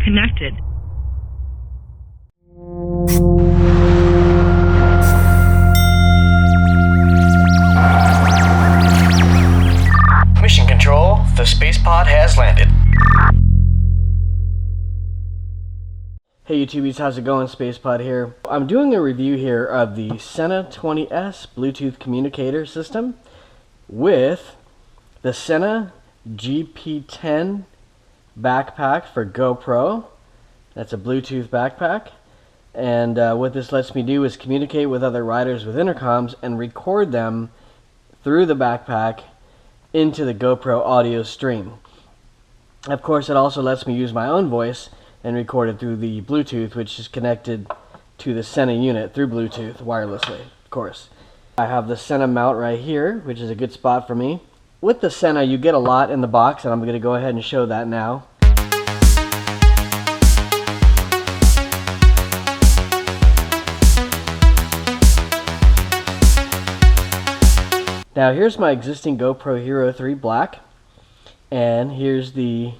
connected. Mission Control, the space pod has landed. Hey YouTubies, how's it going? SpacePod here. I'm doing a review here of the Sena 20s Bluetooth communicator system with the Sena GP10 backpack for GoPro. That's a Bluetooth backpack. And what this lets me do is communicate with other riders with intercoms and record them through the backpack into the GoPro audio stream. Of course, it also lets me use my own voice and record it through the Bluetooth, which is connected to the Sena unit through Bluetooth wirelessly, of course. I have the Sena mount right here, which is a good spot for me. With the Sena, you get a lot in the box, and I'm going to go ahead and show that now. Now here's my existing GoPro Hero 3 Black, and here's the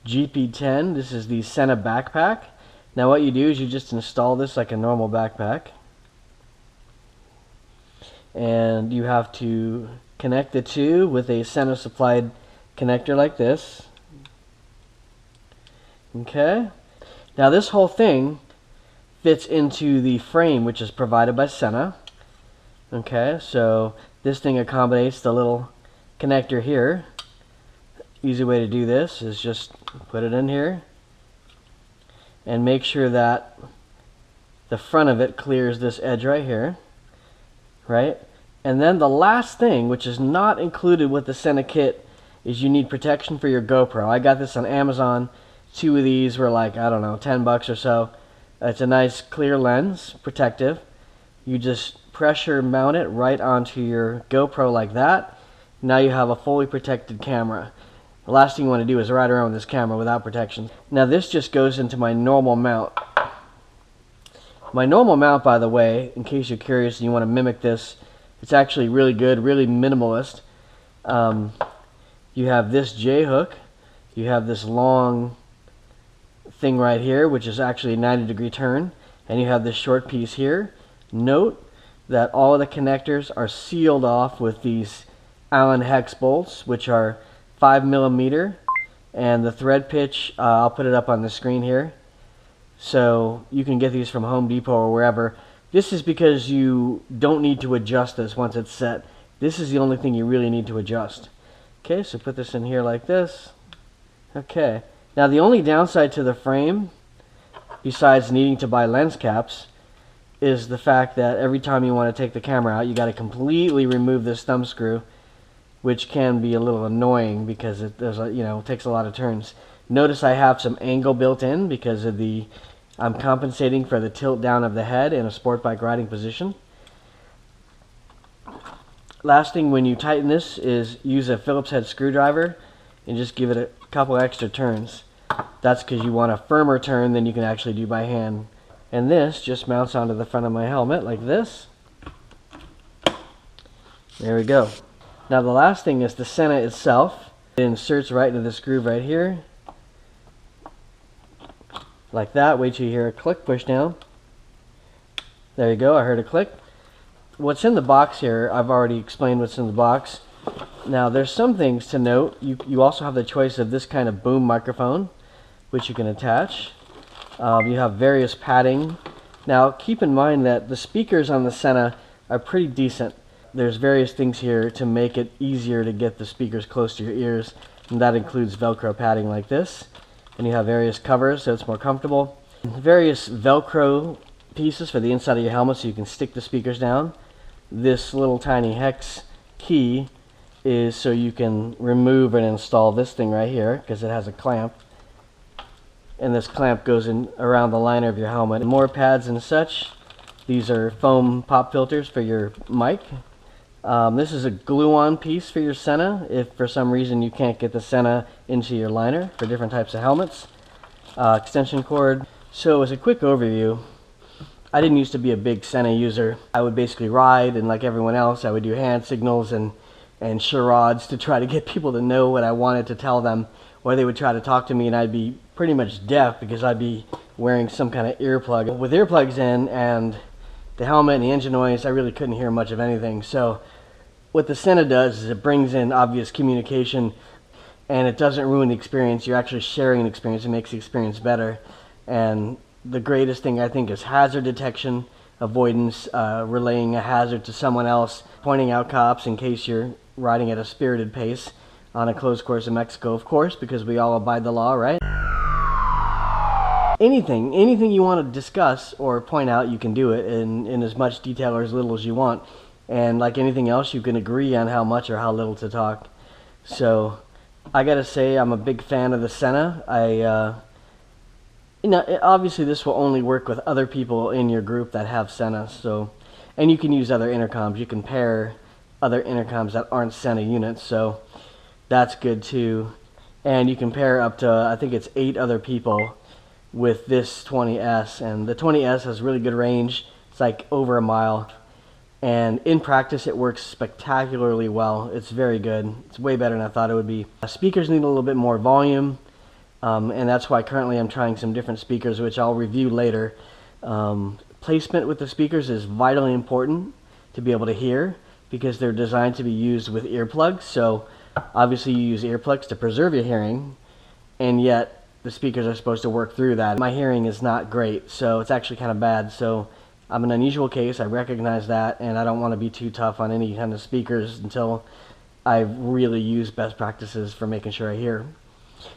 GP10. This is the Sena backpack. Now what you do is you just install this like a normal backpack, and you have to connect the two with a Sena supplied connector like this. Okay, now this whole thing fits into the frame which is provided by Sena. Okay, so this thing accommodates the little connector here. Easy way to do this is just put it in here and make sure that the front of it clears this edge right here, right? And then the last thing, which is not included with the Sena kit, is you need protection for your GoPro. I got this on Amazon. 2 of these were like, I don't know, 10 bucks or so. It's a nice clear lens, protective. You just pressure mount it right onto your GoPro like that. Now you have a fully protected camera. The last thing you want to do is ride around with this camera without protection. Now this just goes into my normal mount. My normal mount, by the way, in case you're curious and you want to mimic this, it's actually really good, really minimalist. You have this J-hook. You have this long thing right here, which is actually a 90-degree turn. And you have this short piece here. Note that all of the connectors are sealed off with these Allen hex bolts, which are 5mm, and the thread pitch, I'll put it up on the screen here, so you can get these from Home Depot or wherever. This is because you don't need to adjust this once it's set. This is the only thing you really need to adjust. Okay, so put this in here like this. Okay, now the only downside to the frame, besides needing to buy lens caps, is the fact that every time you want to take the camera out, you got to completely remove this thumb screw, which can be a little annoying because it takes a lot of turns. Notice I have some angle built in because of I'm compensating for the tilt down of the head in a sport bike riding position. Last thing when you tighten this is use a Phillips head screwdriver and just give it a couple extra turns. That's because you want a firmer turn than you can actually do by hand. And this just mounts onto the front of my helmet like this. There we go. Now the last thing is the Sena itself. It inserts right into this groove right here. Like that. Wait till you hear a click, push down. There you go, I heard a click. What's in the box here, I've already explained what's in the box. Now there's some things to note. You also have the choice of this kind of boom microphone, which you can attach. You have various padding. Now keep in mind that the speakers on the Sena are pretty decent. There's various things here to make it easier to get the speakers close to your ears, and that includes Velcro padding like this. And you have various covers so it's more comfortable. Various Velcro pieces for the inside of your helmet so you can stick the speakers down. This little tiny hex key is so you can remove and install this thing right here because it has a clamp. And this clamp goes in around the liner of your helmet. And more pads and such. These are foam pop filters for your mic. This is a glue-on piece for your Sena if for some reason you can't get the Sena into your liner for different types of helmets. Extension cord. So as a quick overview, I didn't used to be a big Sena user. I would basically ride, and like everyone else, I would do hand signals and charades to try to get people to know what I wanted to tell them, or they would try to talk to me and I'd be pretty much deaf because I'd be wearing some kind of earplug. With earplugs in and the helmet and the engine noise, I really couldn't hear much of anything. So what the Sena does is it brings in obvious communication, and it doesn't ruin the experience. You're actually sharing an experience. It makes the experience better. And the greatest thing, I think, is hazard detection, avoidance, relaying a hazard to someone else, pointing out cops in case you're riding at a spirited pace on a closed course in Mexico, of course, because we all abide the law, right? Anything you want to discuss or point out, you can do it in as much detail or as little as you want. And like anything else, you can agree on how much or how little to talk. So I gotta say, I'm a big fan of the Sena. Obviously this will only work with other people in your group that have Sena. So, and you can use other intercoms. You can pair other intercoms that aren't Sena units. So that's good too. And you can pair up to, I think it's 8 other people with this 20S. And the 20S has really good range. It's like over a mile. And in practice, it works spectacularly well. It's very good. It's way better than I thought it would be. Speakers need a little bit more volume, and that's why currently I'm trying some different speakers, which I'll review later. Placement with the speakers is vitally important to be able to hear because they're designed to be used with earplugs. So obviously you use earplugs to preserve your hearing, and yet the speakers are supposed to work through that. My hearing is not great, so it's actually kind of bad. So I'm an unusual case, I recognize that, and I don't want to be too tough on any kind of speakers until I've really used best practices for making sure I hear.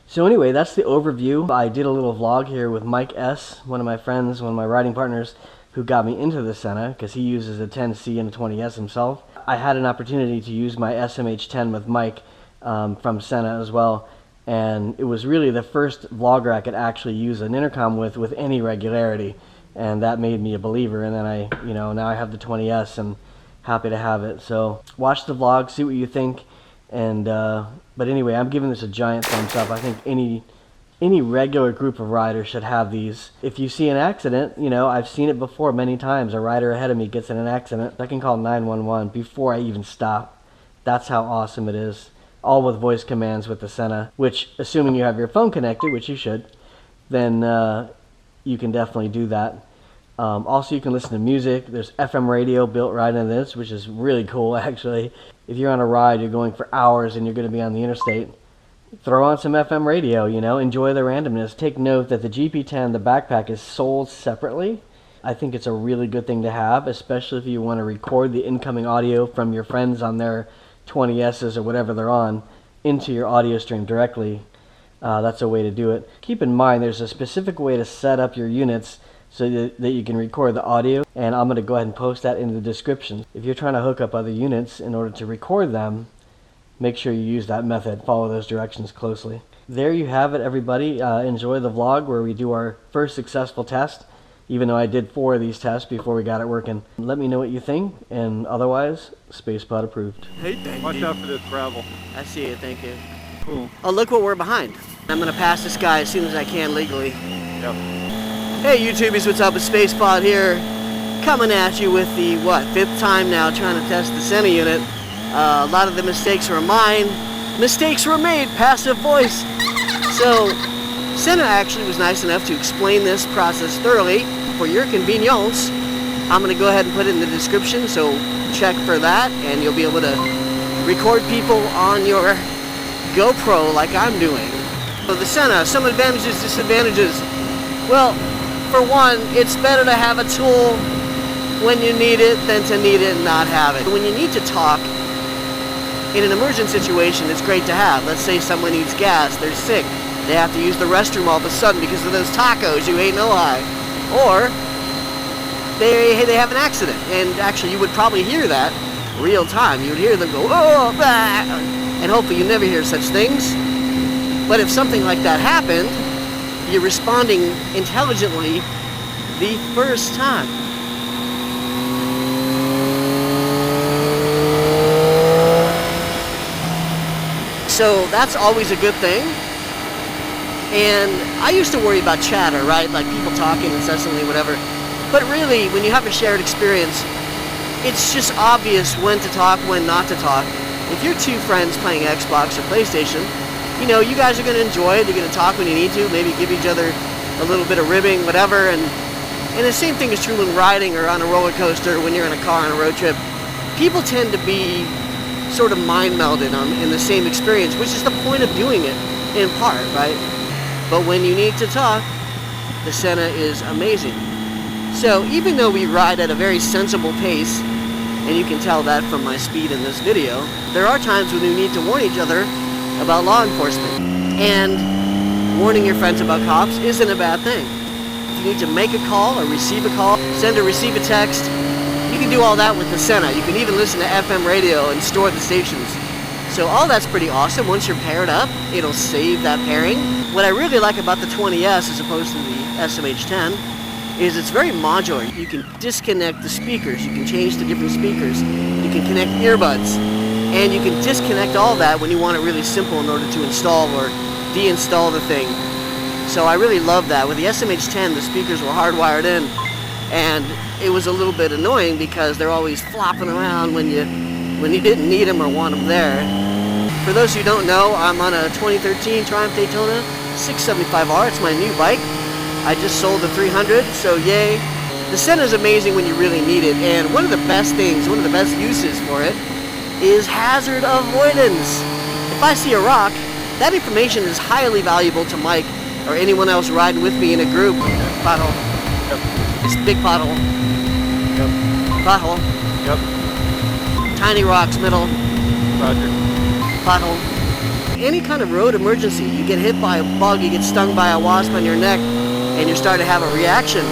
So anyway, that's the overview. I did a little vlog here with Mike S., one of my friends, one of my riding partners, who got me into the Sena, because he uses a 10C and a 20S himself. I had an opportunity to use my SMH10 with Mike from Sena as well, and it was really the first vlogger I could actually use an intercom with any regularity. And that made me a believer, and then now I have the 20S and happy to have it. So watch the vlog, see what you think, and but anyway, I'm giving this a giant thumbs up. I think any regular group of riders should have these. If you see an accident, I've seen it before many times. A rider ahead of me gets in an accident, I can call 911 before I even stop. That's how awesome it is. All with voice commands with the Sena, which, assuming you have your phone connected, which you should, then you can definitely do that. Also, you can listen to music. There's FM radio built right into this, which is really cool, actually. If you're on a ride, you're going for hours and you're going to be on the interstate, throw on some FM radio, enjoy the randomness. Take note that the GP10, the backpack, is sold separately. I think it's a really good thing to have, especially if you want to record the incoming audio from your friends on their 20Ss or whatever they're on into your audio stream directly. That's a way to do it. Keep in mind, there's a specific way to set up your units so that you can record the audio, and I'm going to go ahead and post that in the description. If you're trying to hook up other units in order to record them, make sure you use that method. Follow those directions closely. There you have it, everybody. Enjoy the vlog where we do our first successful test, even though I did 4 of these tests before we got it working. Let me know what you think, and otherwise, SpacePod approved. Hey, watch out for this gravel. I see it, thank you. Cool. Oh, look what we're behind. I'm going to pass this guy as soon as I can legally. Yep. Hey YouTubies, what's up? It's SpacePod here, coming at you with the, 5th time now trying to test the Sena unit. A lot of the mistakes were mine. Mistakes were made, passive voice. So, Sena actually was nice enough to explain this process thoroughly for your convenience. I'm going to go ahead and put it in the description, so check for that, and you'll be able to record people on your GoPro like I'm doing. So the Sena, some advantages, disadvantages. Well, for one, it's better to have a tool when you need it than to need it and not have it. When you need to talk, in an emergent situation, it's great to have. Let's say someone needs gas, they're sick, they have to use the restroom all of a sudden because of those tacos you ate in Ojai. Or they have an accident, and actually you would probably hear that real time. You would hear them go, oh, bah! And hopefully you never hear such things. But if something like that happened, you're responding intelligently the first time. So that's always a good thing. And I used to worry about chatter, right? Like people talking incessantly, whatever. But really, when you have a shared experience, it's just obvious when to talk, when not to talk. If you're 2 friends playing Xbox or PlayStation, you know, you guys are going to enjoy it. You're going to talk when you need to, maybe give each other a little bit of ribbing, whatever. And the same thing is true when riding or on a roller coaster, when you're in a car on a road trip. People tend to be sort of mind melded in the same experience, which is the point of doing it, in part, right? But when you need to talk, the Sena is amazing. So even though we ride at a very sensible pace, and you can tell that from my speed in this video, there are times when we need to warn each other about law enforcement. And warning your friends about cops isn't a bad thing. If you need to make a call or receive a call, send or receive a text, you can do all that with the Sena. You can even listen to FM radio and store the stations. So all that's pretty awesome. Once you're paired up, it'll save that pairing. What I really like about the 20s as opposed to the SMH10 is it's very modular. You can disconnect the speakers, you can change the different speakers, you can connect earbuds, and you can disconnect all that when you want it really simple in order to install or deinstall the thing. So I really love that. With the SMH10, the speakers were hardwired in, and it was a little bit annoying because they're always flopping around when you didn't need them or want them there. For those who don't know, I'm on a 2013 Triumph Daytona 675R. It's my new bike. I just sold the 300, so yay. The Sena is amazing when you really need it, and one of the best things, one of the best uses for it is hazard avoidance. If I see a rock, that information is highly valuable to Mike or anyone else riding with me in a group. Pothole. Yep. It's a big pothole. Yep. Pothole. Yep. Tiny rocks, middle. Roger. Pothole. Any kind of road emergency, you get hit by a bug, you get stung by a wasp on your neck, and you're starting to have a reaction,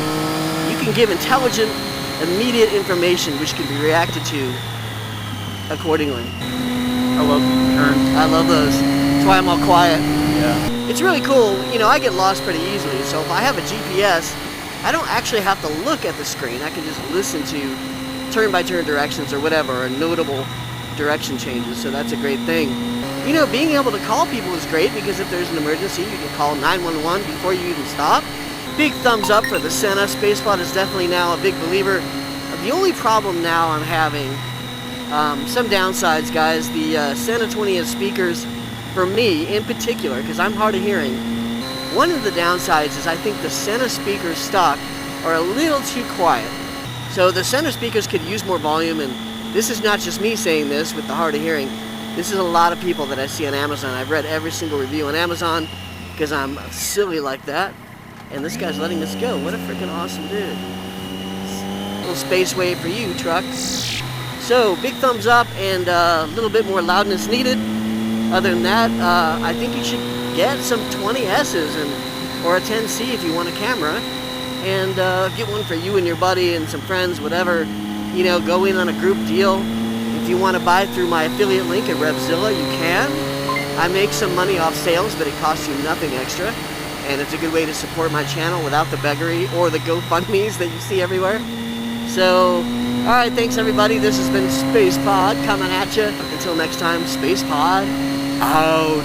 you can give intelligent, immediate information which can be reacted to accordingly. I love these turns. I love those. That's why I'm all quiet. Yeah. It's really cool. You know, I get lost pretty easily, so if I have a GPS, I don't actually have to look at the screen. I can just listen to turn-by-turn directions or whatever, or notable direction changes, so that's a great thing. You know, being able to call people is great because if there's an emergency, you can call 911 before you even stop. Big thumbs up for the Sena. SpacePod is definitely now a big believer. The only problem now I'm having, some downsides, guys. The Sena 20s speakers, for me in particular, because I'm hard of hearing, one of the downsides is I think the Sena speakers stock are a little too quiet. So the Sena speakers could use more volume, and this is not just me saying this with the hard of hearing. This is a lot of people that I see on Amazon. I've read every single review on Amazon because I'm silly like that. And this guy's letting us go. What a freaking awesome dude. Little space wave for you, truck. So, big thumbs up and a little bit more loudness needed. Other than that, I think you should get some 20S's or a 10C if you want a camera. And get one for you and your buddy and some friends, whatever. You know, go in on a group deal. If you want to buy through my affiliate link at Revzilla, you can. I make some money off sales, but it costs you nothing extra. And it's a good way to support my channel without the beggary or the GoFundMes that you see everywhere. So, alright, thanks everybody. This has been SpacePod coming at you. Until next time, SpacePod out.